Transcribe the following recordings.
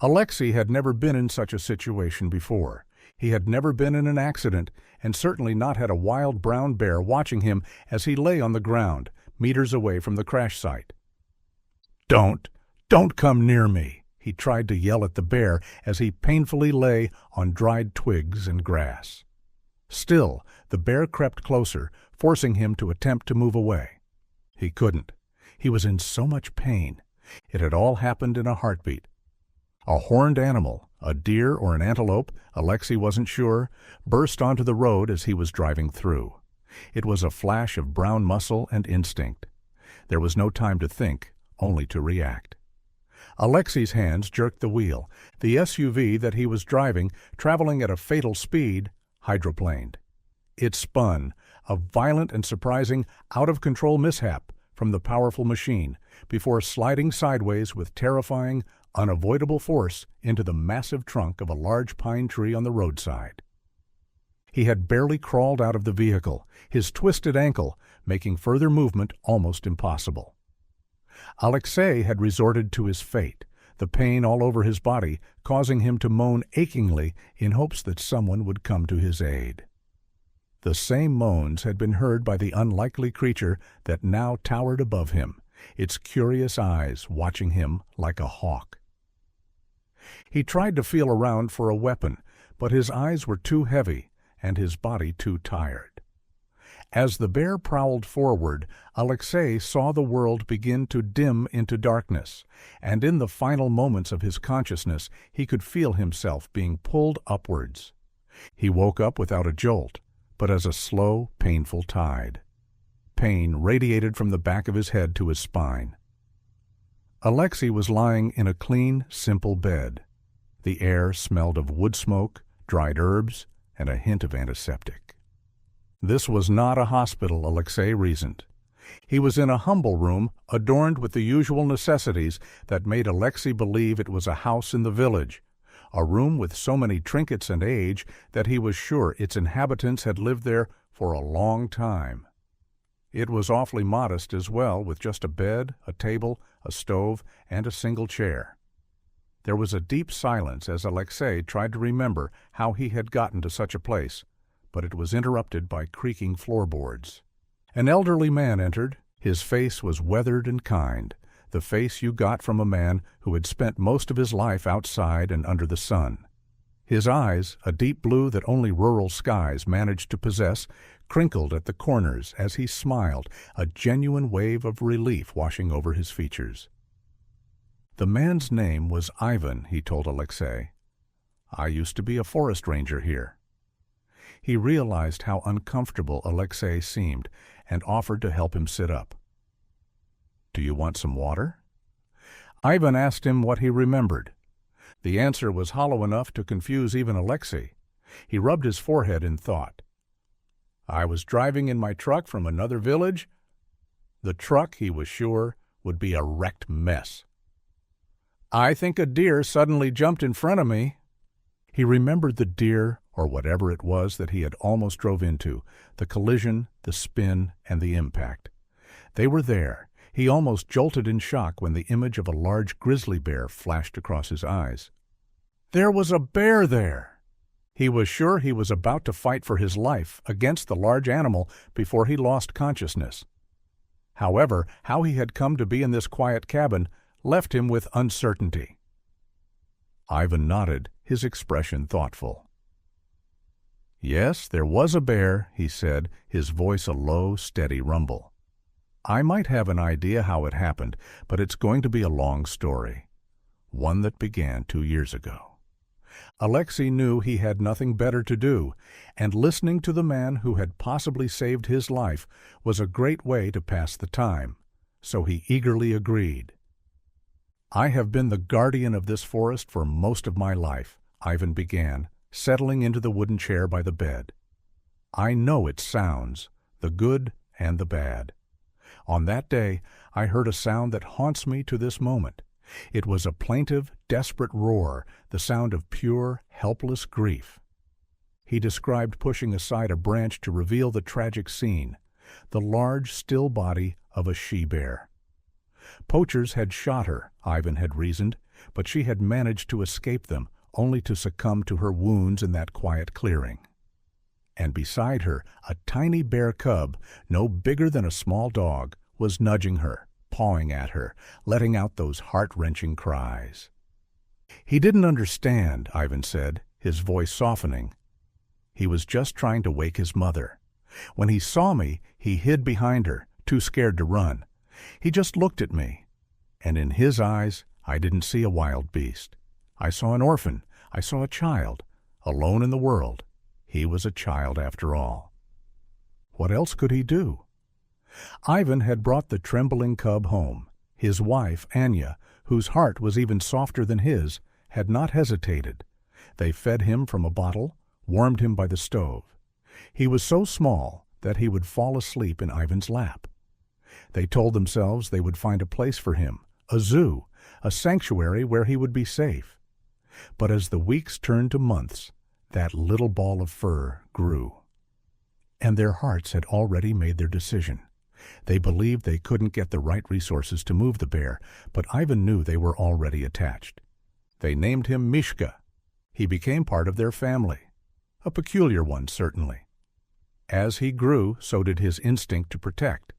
Alexei had never been in such a situation before. He had never been in an accident, and certainly not had a wild brown bear watching him as he lay on the ground, meters away from the crash site. Don't come near me," he tried to yell at the bear as he painfully lay on dried twigs and grass. Still, the bear crept closer, forcing him to attempt to move away. He couldn't. He was in so much pain. It had all happened in a heartbeat. A horned animal, a deer or an antelope, Alexei wasn't sure, burst onto the road as he was driving through. It was a flash of brown muscle and instinct. There was no time to think, only to react. Alexei's hands jerked the wheel. The SUV that he was driving, traveling at a fatal speed, hydroplaned. It spun, a violent and surprising, out-of-control mishap from the powerful machine, before sliding sideways with terrifying, unavoidable force into the massive trunk of a large pine tree on the roadside. He had barely crawled out of the vehicle, his twisted ankle making further movement almost impossible. Alexei had resorted to his fate, the pain all over his body causing him to moan achingly in hopes that someone would come to his aid. The same moans had been heard by the unlikely creature that now towered above him, its curious eyes watching him like a hawk. He tried to feel around for a weapon, but his eyes were too heavy and his body too tired. As the bear prowled forward, Alexei saw the world begin to dim into darkness, and in the final moments of his consciousness he could feel himself being pulled upwards. He woke up without a jolt, but as a slow, painful tide. Pain radiated from the back of his head to his spine. Alexei was lying in a clean, simple bed. The air smelled of wood smoke, dried herbs, and a hint of antiseptic. This was not a hospital, Alexei reasoned. He was in a humble room adorned with the usual necessities that made Alexei believe it was a house in the village, a room with so many trinkets and age that he was sure its inhabitants had lived there for a long time. It was awfully modest as well, with just a bed, a table, a stove, and a single chair. There was a deep silence as Alexei tried to remember how he had gotten to such a place, but it was interrupted by creaking floorboards. An elderly man entered. His face was weathered and kind, the face you got from a man who had spent most of his life outside and under the sun. His eyes, a deep blue that only rural skies managed to possess, crinkled at the corners as he smiled, a genuine wave of relief washing over his features. The man's name was Ivan, he told Alexei. I used to be a forest ranger here. He realized how uncomfortable Alexei seemed and offered to help him sit up. Do you want some water? Ivan asked him what he remembered. The answer was hollow enough to confuse even Alexei. He rubbed his forehead in thought. I was driving in my truck from another village. The truck, he was sure, would be a wrecked mess. I think a deer suddenly jumped in front of me. He remembered the deer, or whatever it was that he had almost drove into, the collision, the spin, and the impact. They were there. He almost jolted in shock when the image of a large grizzly bear flashed across his eyes. There was a bear there! He was sure he was about to fight for his life against the large animal before he lost consciousness. However, how he had come to be in this quiet cabin left him with uncertainty. Ivan nodded, his expression thoughtful. Yes, there was a bear, he said, his voice a low, steady rumble. I might have an idea how it happened, but it's going to be a long story. One that began 2 years ago. Alexei knew he had nothing better to do, and listening to the man who had possibly saved his life was a great way to pass the time, so he eagerly agreed. I have been the guardian of this forest for most of my life, Ivan began, settling into the wooden chair by the bed. I know its sounds, the good and the bad. On that day, I heard a sound that haunts me to this moment. It was a plaintive, desperate roar, the sound of pure, helpless grief. He described pushing aside a branch to reveal the tragic scene, the large, still body of a she-bear. Poachers had shot her, Ivan had reasoned, but she had managed to escape them, only to succumb to her wounds in that quiet clearing. And beside her, a tiny bear cub, no bigger than a small dog, was nudging her, pawing at her, letting out those heart-wrenching cries. "He didn't understand," Ivan said, his voice softening. "He was just trying to wake his mother. When he saw me, he hid behind her, too scared to run. He just looked at me. And in his eyes, I didn't see a wild beast. I saw an orphan. I saw a child, alone in the world. He was a child after all." What else could he do? Ivan had brought the trembling cub home. His wife, Anya, whose heart was even softer than his, had not hesitated. They fed him from a bottle, warmed him by the stove. He was so small that he would fall asleep in Ivan's lap. They told themselves they would find a place for him, a zoo, a sanctuary where he would be safe. But as the weeks turned to months, that little ball of fur grew. And their hearts had already made their decision. They believed they couldn't get the right resources to move the bear, but Ivan knew they were already attached. They named him Mishka. He became part of their family. A peculiar one, certainly. As he grew, so did his instinct to protect.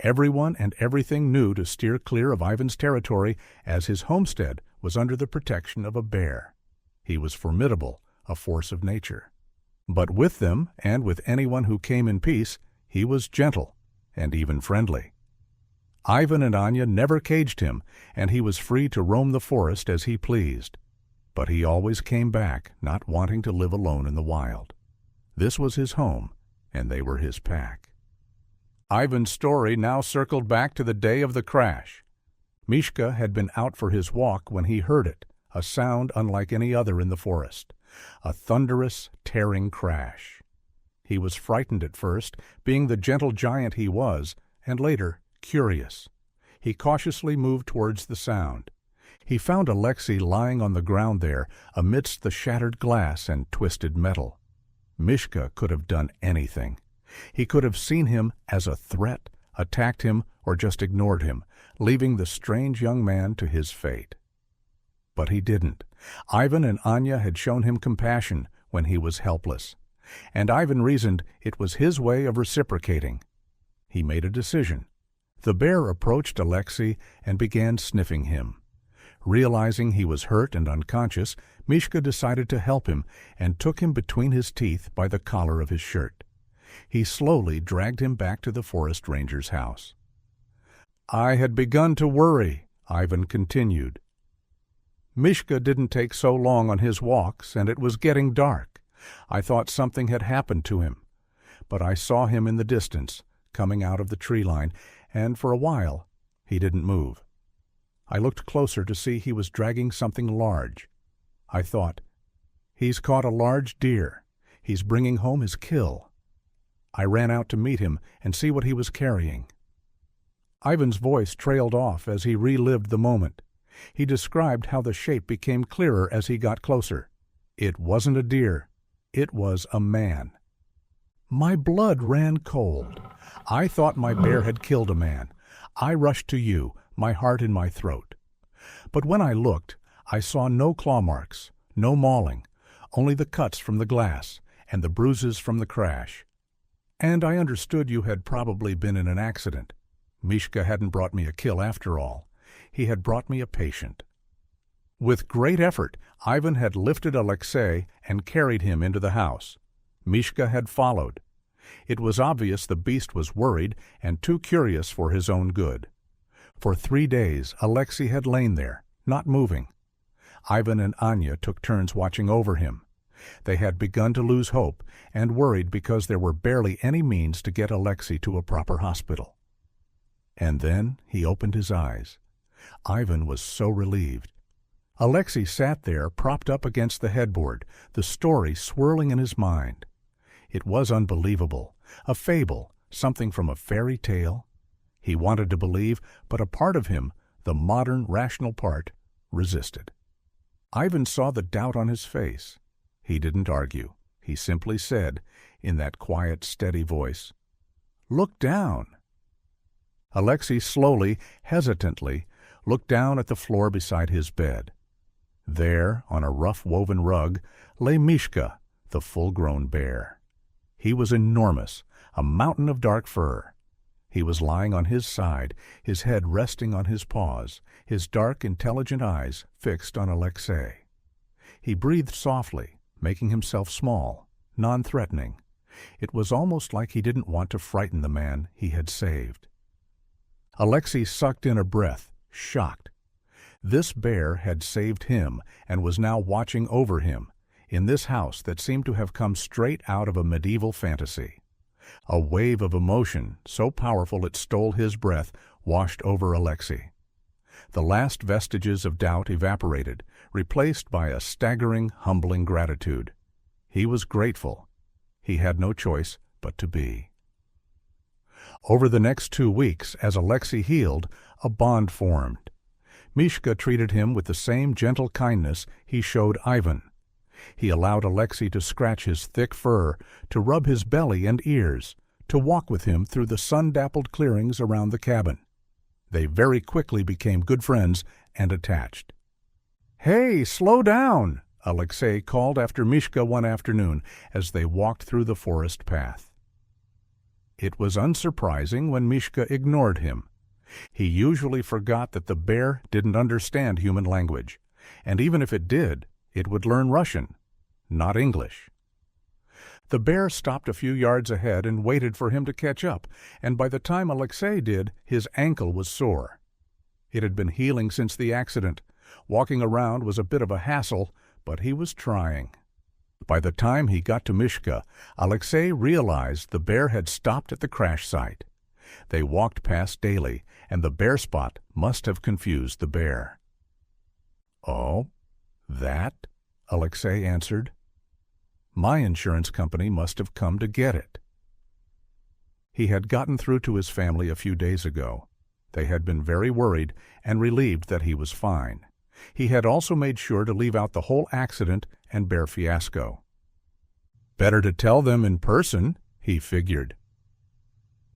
Everyone and everything knew to steer clear of Ivan's territory, as his homestead was under the protection of a bear. He was formidable, a force of nature. But with them, and with anyone who came in peace, he was gentle and even friendly. Ivan and Anya never caged him, and he was free to roam the forest as he pleased. But he always came back, not wanting to live alone in the wild. This was his home, and they were his pack. Ivan's story now circled back to the day of the crash. Mishka had been out for his walk when he heard it, a sound unlike any other in the forest. A thunderous, tearing crash. He was frightened at first, being the gentle giant he was, and later, curious. He cautiously moved towards the sound. He found Alexei lying on the ground there, amidst the shattered glass and twisted metal. Mishka could have done anything. He could have seen him as a threat, attacked him, or just ignored him, leaving the strange young man to his fate. But he didn't. Ivan and Anya had shown him compassion when he was helpless, and Ivan reasoned it was his way of reciprocating. He made a decision. The bear approached Alexei and began sniffing him. Realizing he was hurt and unconscious, Mishka decided to help him and took him between his teeth by the collar of his shirt. He slowly dragged him back to the forest ranger's house. "I had begun to worry," Ivan continued. "Mishka didn't take so long on his walks, and it was getting dark. I thought something had happened to him. But I saw him in the distance, coming out of the tree line, and for a while he didn't move. I looked closer to see he was dragging something large. I thought, he's caught a large deer. He's bringing home his kill. I ran out to meet him and see what he was carrying." Ivan's voice trailed off as he relived the moment. He described how the shape became clearer as he got closer. It wasn't a deer. It was a man. My blood ran cold. I thought my bear had killed a man. I rushed to you, my heart in my throat. But when I looked, I saw no claw marks, no mauling, only the cuts from the glass and the bruises from the crash. And I understood you had probably been in an accident. Mishka hadn't brought me a kill after all. He had brought me a patient. With great effort, Ivan had lifted Alexei and carried him into the house. Mishka had followed. It was obvious the beast was worried and too curious for his own good. For 3 days, Alexei had lain there, not moving. Ivan and Anya took turns watching over him. They had begun to lose hope and worried because there were barely any means to get Alexei to a proper hospital. And then he opened his eyes. Ivan was so relieved. Alexei sat there, propped up against the headboard, the story swirling in his mind. It was unbelievable, a fable, something from a fairy tale. He wanted to believe, but a part of him, the modern, rational part, resisted. Ivan saw the doubt on his face. He didn't argue. He simply said, in that quiet, steady voice, "Look down." Alexei slowly, hesitantly, looked down at the floor beside his bed. There, on a rough-woven rug, lay Mishka, the full-grown bear. He was enormous, a mountain of dark fur. He was lying on his side, his head resting on his paws, his dark, intelligent eyes fixed on Alexei. He breathed softly, making himself small, non-threatening. It was almost like he didn't want to frighten the man he had saved. Alexei sucked in a breath, shocked. This bear had saved him and was now watching over him, in this house that seemed to have come straight out of a medieval fantasy. A wave of emotion, so powerful it stole his breath, washed over Alexei. The last vestiges of doubt evaporated, replaced by a staggering, humbling gratitude. He was grateful. He had no choice but to be. Over the next 2 weeks, as Alexei healed, a bond formed. Mishka treated him with the same gentle kindness he showed Ivan. He allowed Alexei to scratch his thick fur, to rub his belly and ears, to walk with him through the sun-dappled clearings around the cabin. They very quickly became good friends and attached. "Hey, slow down!" Alexei called after Mishka one afternoon as they walked through the forest path. It was unsurprising when Mishka ignored him. He usually forgot that the bear didn't understand human language, and even if it did, it would learn Russian, not English. The bear stopped a few yards ahead and waited for him to catch up, and by the time Alexei did, his ankle was sore. It had been healing since the accident. Walking around was a bit of a hassle, but he was trying. By the time he got to Mishka, Alexei realized the bear had stopped at the crash site. They walked past daily, and the bare spot must have confused the bear. "Oh, that?" Alexei answered. "My insurance company must have come to get it." He had gotten through to his family a few days ago. They had been very worried and relieved that he was fine. He had also made sure to leave out the whole accident and bear fiasco. Better to tell them in person, he figured.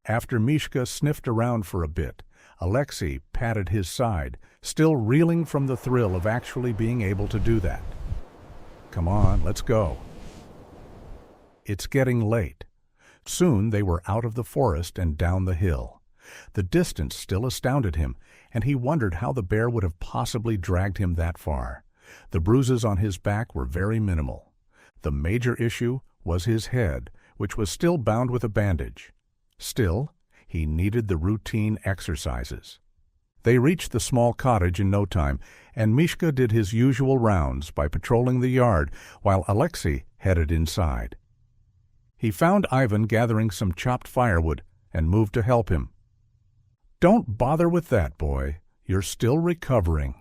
After Mishka sniffed around for a bit, Alexei patted his side, still reeling from the thrill of actually being able to do that. "Come on, let's go." It's getting late. Soon they were out of the forest and down the hill. The distance still astounded him, and he wondered how the bear would have possibly dragged him that far. The bruises on his back were very minimal. The major issue was his head, which was still bound with a bandage. Still, he needed the routine exercises. They reached the small cottage in no time, and Mishka did his usual rounds by patrolling the yard while Alexei headed inside. He found Ivan gathering some chopped firewood and moved to help him. "Don't bother with that, boy. You're still recovering."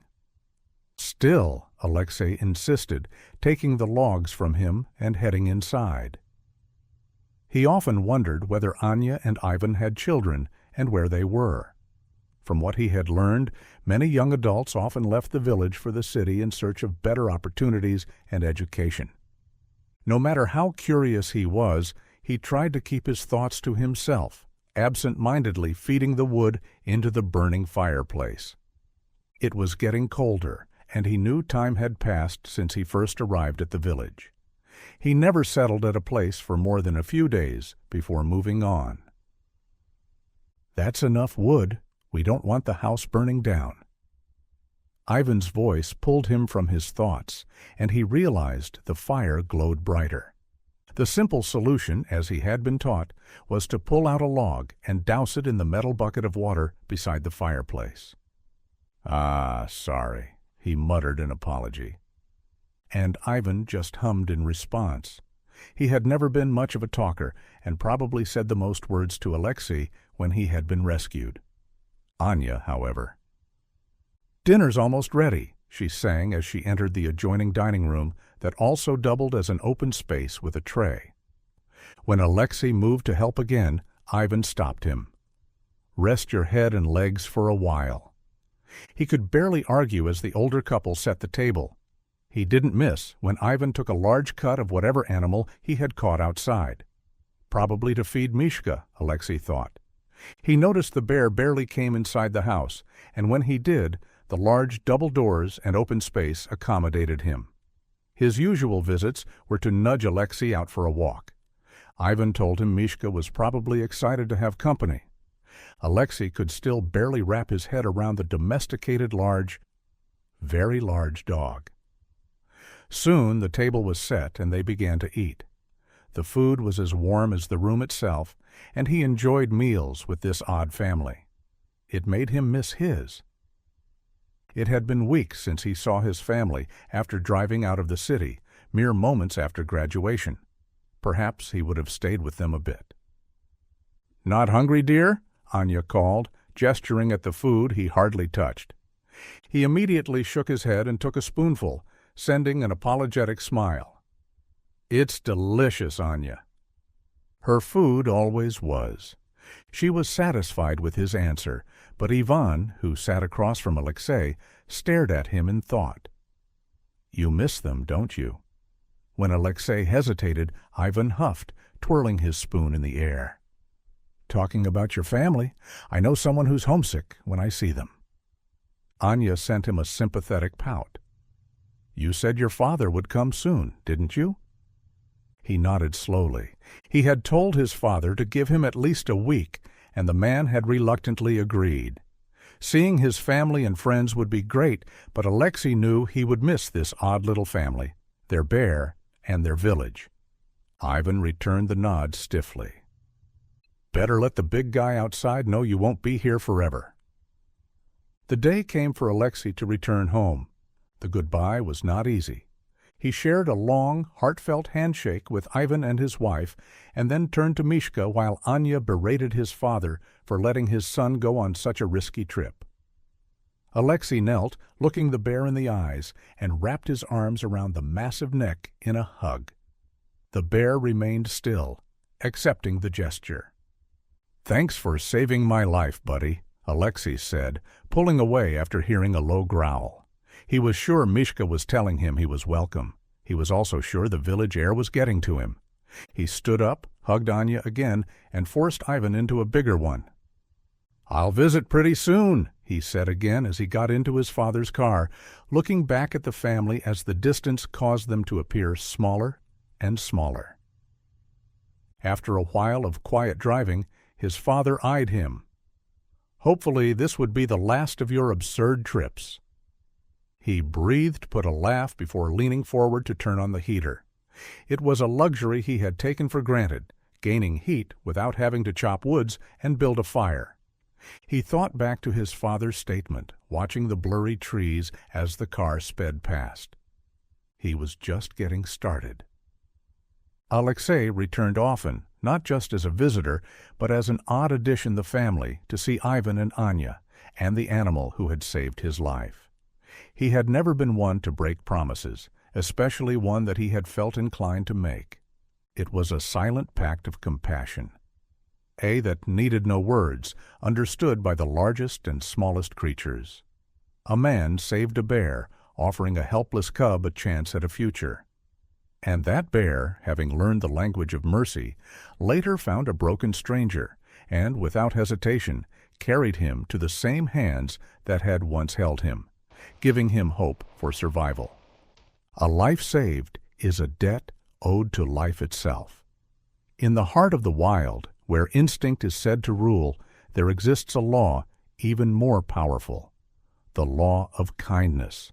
"Still," Alexei insisted, taking the logs from him and heading inside. He often wondered whether Anya and Ivan had children and where they were. From what he had learned, many young adults often left the village for the city in search of better opportunities and education. No matter how curious he was, he tried to keep his thoughts to himself, absent-mindedly feeding the wood into the burning fireplace. It was getting colder, and he knew time had passed since he first arrived at the village. He never settled at a place for more than a few days before moving on. "That's enough wood. We don't want the house burning down." Ivan's voice pulled him from his thoughts, and he realized the fire glowed brighter. The simple solution, as he had been taught, was to pull out a log and douse it in the metal bucket of water beside the fireplace. "Ah, sorry," he muttered in apology. And Ivan just hummed in response. He had never been much of a talker, and probably said the most words to Alexei when he had been rescued. Anya, however. "Dinner's almost ready," she sang as she entered the adjoining dining room that also doubled as an open space with a tray. When Alexei moved to help again, Ivan stopped him. "Rest your head and legs for a while." He could barely argue as the older couple set the table. He didn't miss when Ivan took a large cut of whatever animal he had caught outside. Probably to feed Mishka, Alexei thought. He noticed the bear barely came inside the house, and when he did, The large double doors and open space accommodated him. His usual visits were to nudge Alexei out for a walk. Ivan told him Mishka was probably excited to have company. Alexei could still barely wrap his head around the domesticated very large dog. Soon the table was set and they began to eat. The food was as warm as the room itself, and he enjoyed meals with this odd family. It made him miss his. It had been weeks since he saw his family after driving out of the city, mere moments after graduation. Perhaps he would have stayed with them a bit. "Not hungry, dear?" Anya called, gesturing at the food he hardly touched. He immediately shook his head and took a spoonful, sending an apologetic smile. "It's delicious, Anya." Her food always was. She was satisfied with his answer, but Ivan, who sat across from Alexei, stared at him in thought. "You miss them, don't you?" When Alexei hesitated, Ivan huffed, twirling his spoon in the air. "Talking about your family, I know someone who's homesick when I see them." Anya sent him a sympathetic pout. "You said your father would come soon, didn't you?" He nodded slowly. He had told his father to give him at least a week, and the man had reluctantly agreed. Seeing his family and friends would be great, but Alexei knew he would miss this odd little family, their bear, and their village. Ivan returned the nod stiffly. "Better let the big guy outside know you won't be here forever." The day came for Alexei to return home. The goodbye was not easy. He shared a long, heartfelt handshake with Ivan and his wife, and then turned to Mishka while Anya berated his father for letting his son go on such a risky trip. Alexei knelt, looking the bear in the eyes, and wrapped his arms around the massive neck in a hug. The bear remained still, accepting the gesture. "Thanks for saving my life, buddy," Alexei said, pulling away after hearing a low growl. He was sure Mishka was telling him he was welcome. He was also sure the village air was getting to him. He stood up, hugged Anya again, and forced Ivan into a bigger one. "I'll visit pretty soon," he said again as he got into his father's car, looking back at the family as the distance caused them to appear smaller and smaller. After a while of quiet driving, his father eyed him. "Hopefully this would be the last of your absurd trips." He breathed, put a laugh before leaning forward to turn on the heater. It was a luxury he had taken for granted, gaining heat without having to chop woods and build a fire. He thought back to his father's statement, watching the blurry trees as the car sped past. He was just getting started. Alexei returned often, not just as a visitor, but as an odd addition to the family to see Ivan and Anya, and the animal who had saved his life. He had never been one to break promises, especially one that he had felt inclined to make. It was a silent pact of compassion. That needed no words, understood by the largest and smallest creatures. A man saved a bear, offering a helpless cub a chance at a future. And that bear, having learned the language of mercy, later found a broken stranger, and without hesitation carried him to the same hands that had once held him, giving him hope for survival. A life saved is a debt owed to life itself. In the heart of the wild, where instinct is said to rule, there exists a law even more powerful, the law of kindness.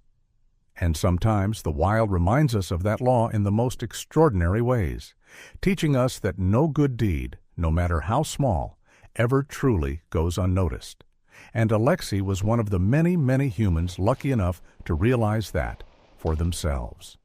And sometimes the wild reminds us of that law in the most extraordinary ways, teaching us that no good deed, no matter how small, ever truly goes unnoticed. And Alexei was one of the many, many humans lucky enough to realize that for themselves.